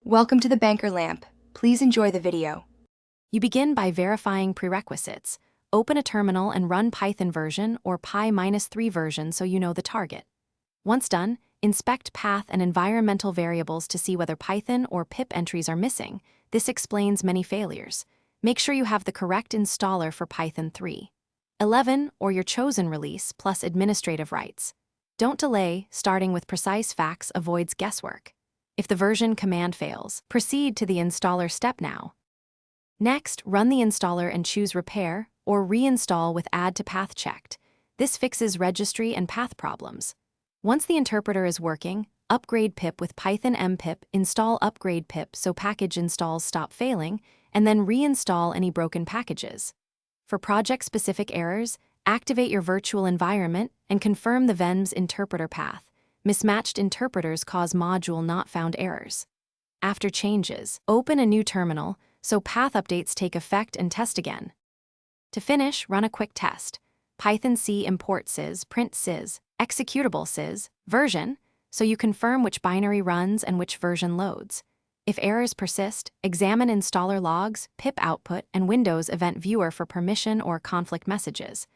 Welcome to the Banker Lamp. Please enjoy the video. You begin by verifying prerequisites. Open a terminal and run Python version or Pi-3 version so you know the target. Once done, inspect path and environmental variables to see whether Python or pip entries are missing. This explains many failures. Make sure you have the correct installer for Python 3.11 or your chosen release plus administrative rights. Don't delay, starting with precise facts avoids guesswork. If the version command fails, proceed to the installer step now. Next, run the installer and choose Repair or Reinstall with Add to Path checked. This fixes registry and path problems. Once the interpreter is working, upgrade pip with Python mpip, install upgrade pip so package installs stop failing, and then reinstall any broken packages. For project-specific errors, activate your virtual environment and confirm the VENM's interpreter path. Mismatched interpreters cause module not found errors. After changes, open a new terminal so path updates take effect and test again. To finish, run a quick test. Python C import sys, print sys, executable sys, version, so you confirm which binary runs and which version loads. If errors persist, examine installer logs, pip output, and Windows Event Viewer for permission or conflict messages.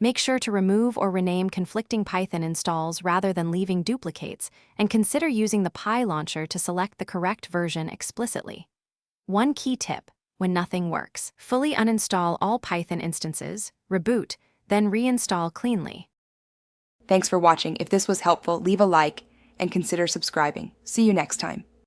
Make sure to remove or rename conflicting Python installs rather than leaving duplicates, and consider using the Pi launcher to select the correct version explicitly. One key tip: when nothing works, fully uninstall all Python instances, reboot, then reinstall cleanly. Thanks for watching. If this was helpful, leave a like and consider subscribing. See you next time.